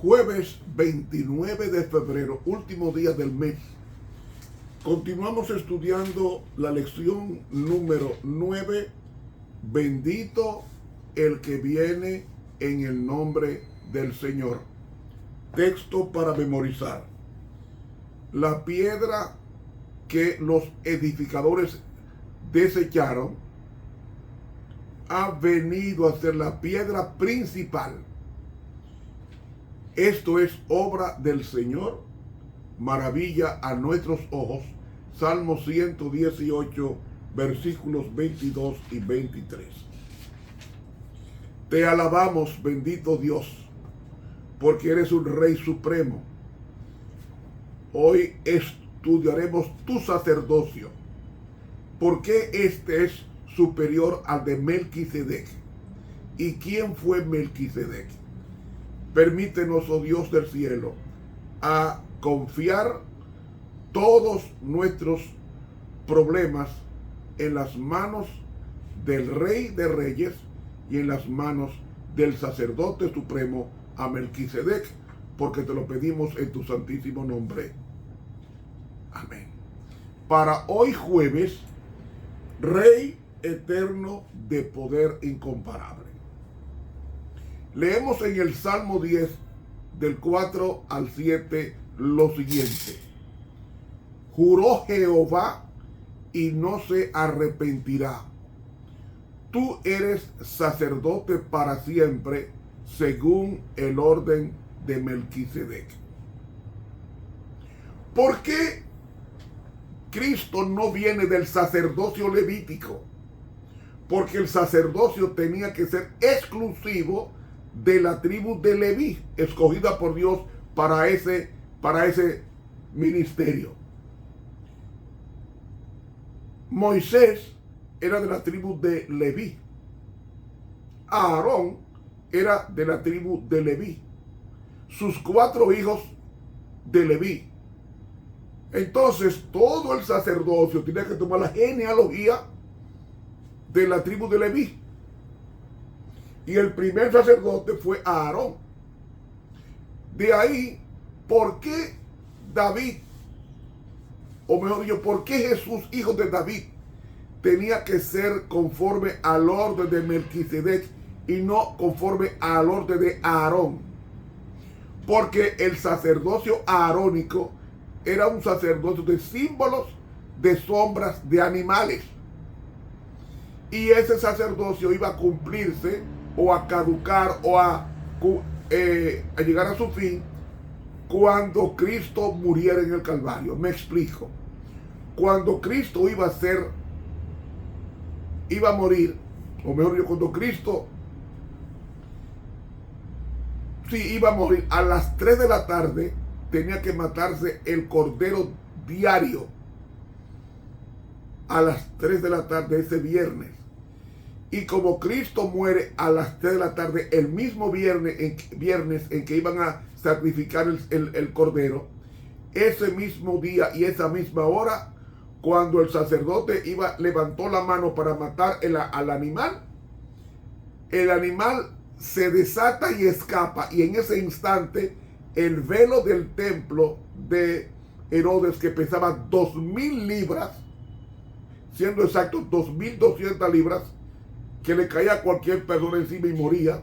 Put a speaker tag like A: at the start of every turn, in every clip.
A: Jueves 29 de febrero, último día del mes. Continuamos estudiando la lección número 9. Bendito el que viene en el nombre del Señor. Texto para memorizar. La piedra que los edificadores desecharon ha venido a ser la piedra principal. Esto es obra del Señor, maravilla a nuestros ojos. Salmo 118, versículos 22 y 23. Te alabamos, bendito Dios, porque eres un Rey supremo. Hoy estudiaremos tu sacerdocio. ¿Por qué este es superior al de Melquisedec? ¿Y quién fue Melquisedec? Permítenos, oh Dios del cielo, a confiar todos nuestros problemas en las manos del Rey de Reyes y en las manos del sacerdote supremo, a Melquisedec, porque te lo pedimos en tu santísimo nombre. Amén. Para hoy jueves, Rey eterno de poder incomparable. Leemos en el Salmo 10, del 4 al 7, lo siguiente. Juró Jehová y no se arrepentirá. Tú eres sacerdote para siempre, según el orden de Melquisedec. ¿Por qué Cristo no viene del sacerdocio levítico? Porque el sacerdocio tenía que ser exclusivo de la tribu de Leví, escogida por Dios para ese ministerio. Moisés era de la tribu de Leví. Aarón era de la tribu de Leví. Sus 4 hijos de Leví. Entonces todo el sacerdocio tenía que tomar la genealogía de la tribu de Leví. Y el primer sacerdote fue Aarón. De ahí, ¿por qué David, o mejor dicho, por qué Jesús, hijo de David, tenía que ser conforme al orden de Melquisedec y no conforme al orden de Aarón? Porque el sacerdocio aarónico era un sacerdocio de símbolos, de sombras, de animales. Y ese sacerdocio iba a cumplirse o a caducar o a llegar a su fin cuando Cristo muriera en el Calvario. Me explico. Cuando Cristo iba a morir, o mejor dicho, cuando Cristo iba a morir a las 3 de la tarde, tenía que matarse el cordero diario a las 3 de la tarde ese viernes. Y como Cristo muere a las 3 de la tarde el mismo viernes en que iban a sacrificar el cordero, ese mismo día y esa misma hora, cuando el sacerdote levantó la mano para matar al animal, el animal se desata y escapa, y en ese instante el velo del templo de Herodes, que pesaba 2,000 libras, siendo exacto 2,200 libras, que le caía a cualquier persona encima y moría,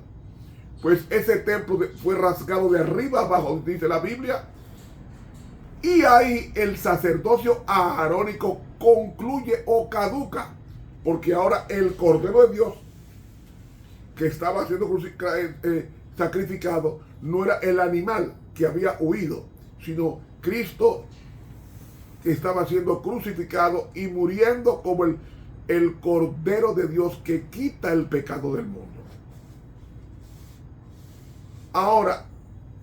A: pues ese templo fue rasgado de arriba abajo, dice la Biblia, y ahí el sacerdocio aarónico concluye o caduca, porque ahora el Cordero de Dios que estaba siendo sacrificado no era el animal que había huido, sino Cristo, que estaba siendo crucificado y muriendo como el Cordero de Dios que quita el pecado del mundo. Ahora,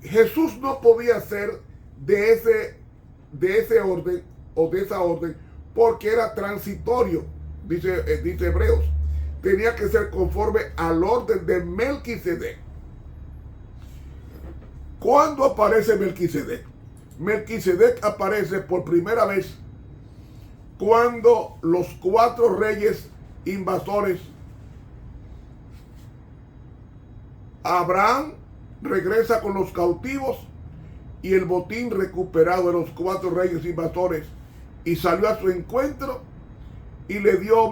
A: Jesús no podía ser de ese orden o de esa orden porque era transitorio, dice Hebreos. Tenía que ser conforme al orden de Melquisedec. ¿Cuándo aparece Melquisedec? Melquisedec aparece por primera vez cuando los 4 reyes invasores, Abraham, regresa con los cautivos y el botín recuperado de los 4 reyes invasores, y salió a su encuentro y le dio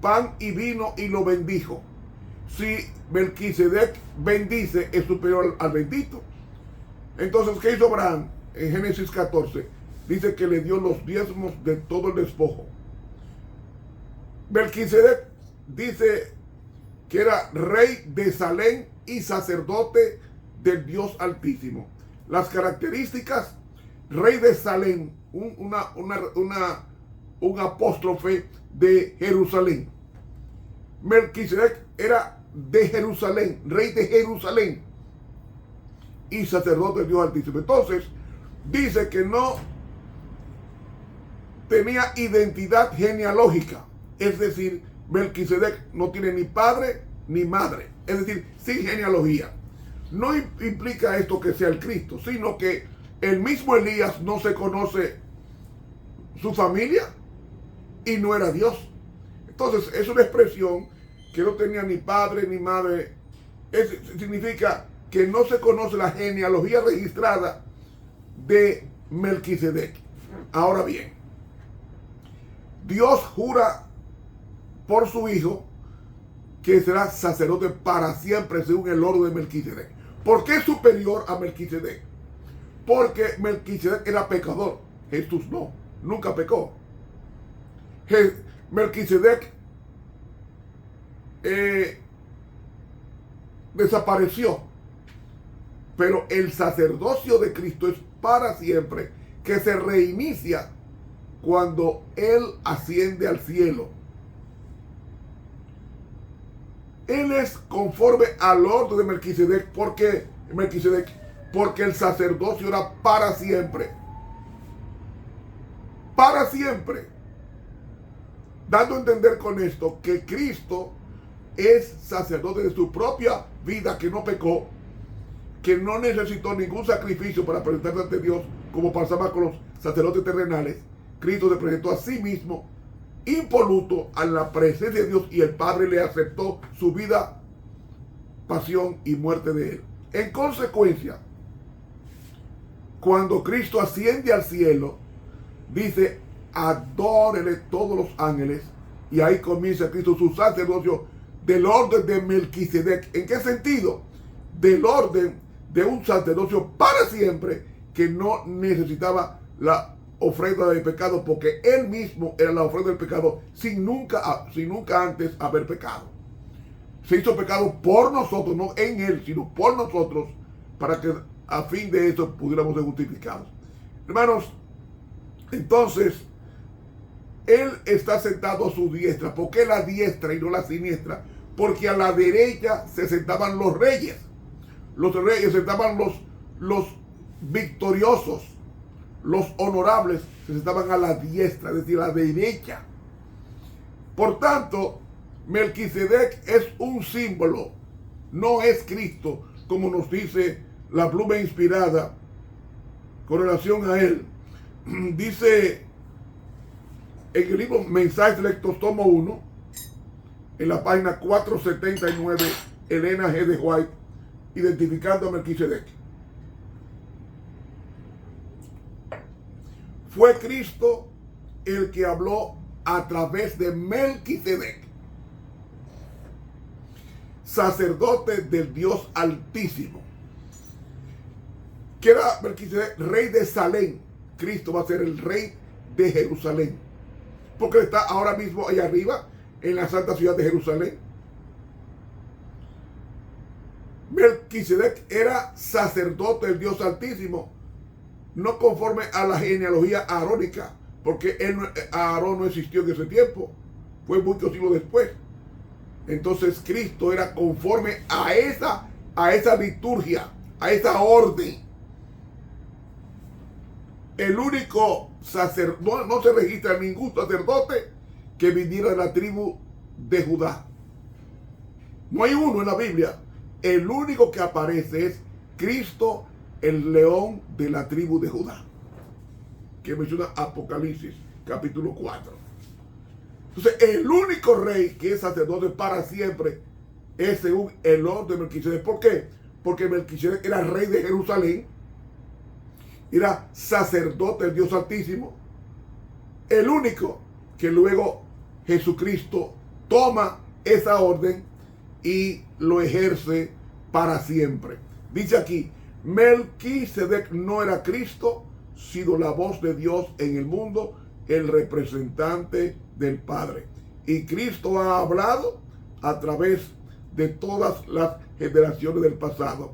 A: pan y vino y lo bendijo. Si Melquisedec bendice, es superior al bendito. Entonces, ¿qué hizo Abraham? En Génesis 14 dice que le dio los diezmos de todo el despojo. Melquisedec dice que era rey de Salem y sacerdote del Dios Altísimo. Las características: rey de Salem, un apóstrofe de Jerusalén. Melquisedec era de Jerusalén, rey de Jerusalén y sacerdote del Dios Altísimo. Entonces, dice que no tenía identidad genealógica, es decir, Melquisedec no tiene ni padre ni madre, es decir, sin genealogía. No implica esto que sea el Cristo, sino que el mismo Elías no se conoce su familia y no era Dios. Entonces, es una expresión que no tenía ni padre ni madre. Significa que no se conoce la genealogía registrada de Melquisedec. Ahora bien, Dios jura por su hijo que será sacerdote para siempre según el orden de Melquisedec. ¿Por qué es superior a Melquisedec? Porque Melquisedec era pecador. Jesús no, nunca pecó. Melquisedec desapareció, pero el sacerdocio de Cristo es para siempre, que se reinicia cuando Él asciende al cielo. Él es conforme al orden de Melquisedec. ¿Por qué Melquisedec? Porque el sacerdocio era para siempre. Para siempre. Dando a entender con esto que Cristo es sacerdote de su propia vida, que no pecó, que no necesitó ningún sacrificio para presentarse ante Dios, como pasaba con los sacerdotes terrenales. Cristo se presentó a sí mismo impoluto a la presencia de Dios, y el Padre le aceptó su vida, pasión y muerte de él. En consecuencia, cuando Cristo asciende al cielo, dice: adórele todos los ángeles, y ahí comienza Cristo su sacerdocio del orden de Melquisedec. ¿En qué sentido? Del orden de un sacerdocio para siempre, que no necesitaba la ofrenda de pecado, porque él mismo era la ofrenda del pecado sin nunca antes haber pecado. Se hizo pecado por nosotros, no en él, sino por nosotros, para que a fin de eso pudiéramos ser justificados. Hermanos, entonces, él está sentado a su diestra. ¿Por qué la diestra y no la siniestra? Porque a la derecha se sentaban los reyes. Los reyes sentaban los victoriosos. Los honorables se sentaban a la diestra, es decir, a la derecha. Por tanto, Melquisedec es un símbolo, no es Cristo, como nos dice la pluma inspirada con relación a él. Dice en el libro Mensajes Selectos, tomo 1, en la página 479, Elena G. de White, identificando a Melquisedec. Fue Cristo el que habló a través de Melquisedec, sacerdote del Dios Altísimo. Que era Melquisedec, rey de Salem. Cristo va a ser el rey de Jerusalén, porque está ahora mismo allá arriba en la santa ciudad de Jerusalén. Melquisedec era sacerdote del Dios Altísimo, no conforme a la genealogía arónica, porque Aarón no existió en ese tiempo, fue muchos siglos después. Entonces Cristo era conforme a esa liturgia, a esa orden. El único sacerdote, no se registra ningún sacerdote que viniera de la tribu de Judá. No hay uno en la Biblia. El único que aparece es Cristo, el león de la tribu de Judá, que menciona Apocalipsis capítulo 4. Entonces, el único rey que es sacerdote para siempre es según el orden de Melquisedec. ¿Por qué? porque Melquisedec era rey de Jerusalén, era sacerdote del Dios Altísimo, el único que luego Jesucristo toma esa orden y lo ejerce para siempre. Dice aquí, Melquisedec no era Cristo, sino la voz de Dios en el mundo, el representante del Padre. Y Cristo ha hablado a través de todas las generaciones del pasado.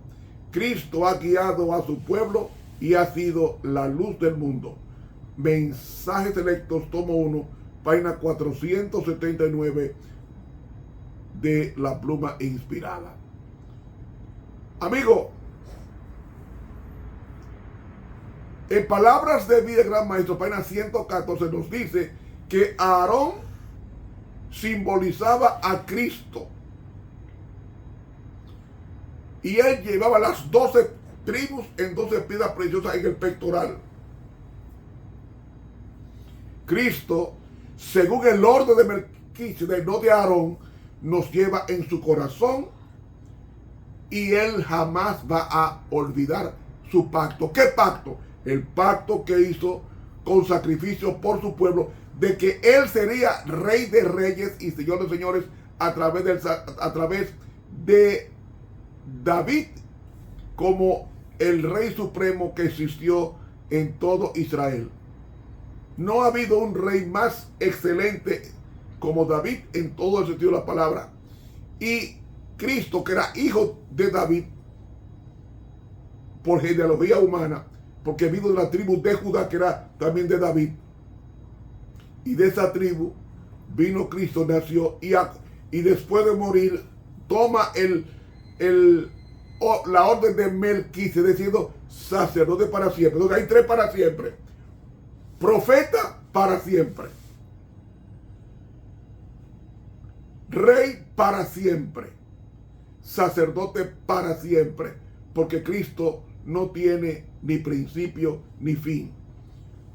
A: Cristo ha guiado a su pueblo y ha sido la luz del mundo. Mensajes Selectos, tomo 1, página 479 de La Pluma Inspirada. Amigo, en Palabras de Vida Gran Maestro, página 114, nos dice que Aarón simbolizaba a Cristo. Y él llevaba las 12 tribus en 12 piedras preciosas en el pectoral. Cristo, según el orden de Melquisedec, no de Aarón, nos lleva en su corazón y él jamás va a olvidar su pacto. ¿Qué pacto? El pacto que hizo con sacrificio por su pueblo, de que él sería rey de reyes y señor de señores a través de David como el rey supremo que existió en todo Israel. No ha habido un rey más excelente como David en todo el sentido de la palabra. Y Cristo, que era hijo de David por genealogía humana, porque vino de la tribu de Judá, que era también de David, y de esa tribu vino Cristo, nació, y después de morir toma la orden de Melquisedec, siendo sacerdote para siempre. Entonces hay 3 para siempre: profeta para siempre, rey para siempre, sacerdote para siempre, porque Cristo no tiene ni principio ni fin.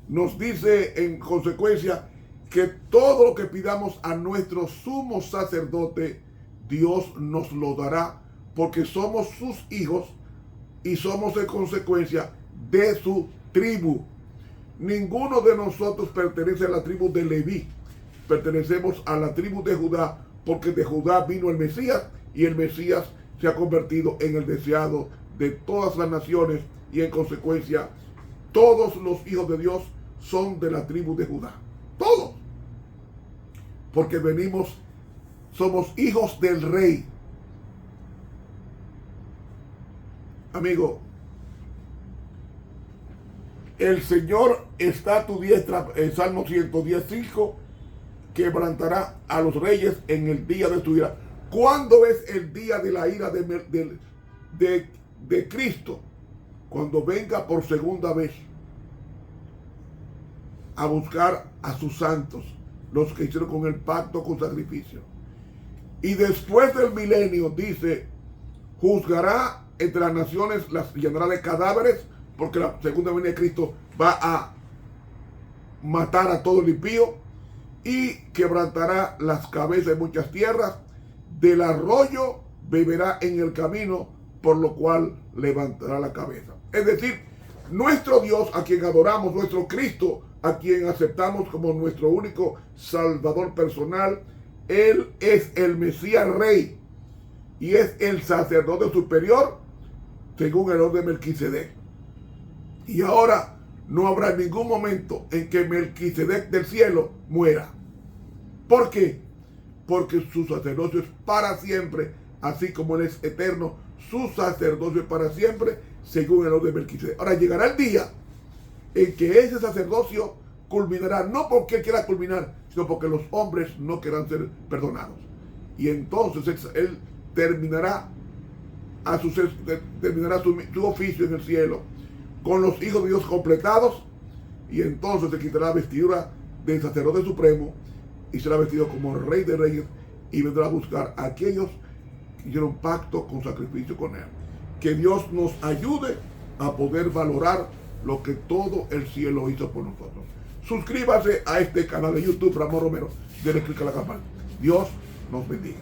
A: Nos dice en consecuencia que todo lo que pidamos a nuestro sumo sacerdote, Dios nos lo dará, porque somos sus hijos y somos en consecuencia de su tribu. Ninguno de nosotros pertenece a la tribu de Leví, pertenecemos a la tribu de Judá, porque de Judá vino el Mesías, y el Mesías se ha convertido en el deseado de todas las naciones, y en consecuencia todos los hijos de Dios son de la tribu de Judá. Todos. Porque somos hijos del rey. Amigo, el Señor está a tu diestra, en Salmo 115, quebrantará a los reyes en el día de su ira. ¿Cuándo es el día de la ira de Cristo? Cuando venga por segunda vez a buscar a sus santos, los que hicieron con el pacto con sacrificio. Y después del milenio, dice, juzgará entre las naciones, las llenará de cadáveres, porque la segunda venida de Cristo va a matar a todo el impío, y quebrantará las cabezas de muchas tierras. Del arroyo beberá en el camino, por lo cual levantará la cabeza. Es decir, nuestro Dios, a quien adoramos, nuestro Cristo, a quien aceptamos como nuestro único Salvador personal, Él es el Mesías Rey y es el sacerdote superior según el orden de Melquisedec. Y ahora no habrá ningún momento en que Melquisedec del cielo muera. ¿Por qué? Porque su sacerdocio es para siempre, así como Él es eterno, su sacerdocio es para siempre, según el orden de Melquisedec. Ahora llegará el día en que ese sacerdocio culminará, no porque Él quiera culminar, sino porque los hombres no quieran ser perdonados. Y entonces Él terminará su oficio en el cielo con los hijos de Dios completados, y entonces se quitará la vestidura del sacerdote supremo y será vestido como rey de reyes, y vendrá a buscar a aquellos que hicieron pacto con sacrificio con Él. Que Dios nos ayude a poder valorar lo que todo el cielo hizo por nosotros. Suscríbase a este canal de YouTube, Ramón Romero. Denle clic a la campana. Dios nos bendiga.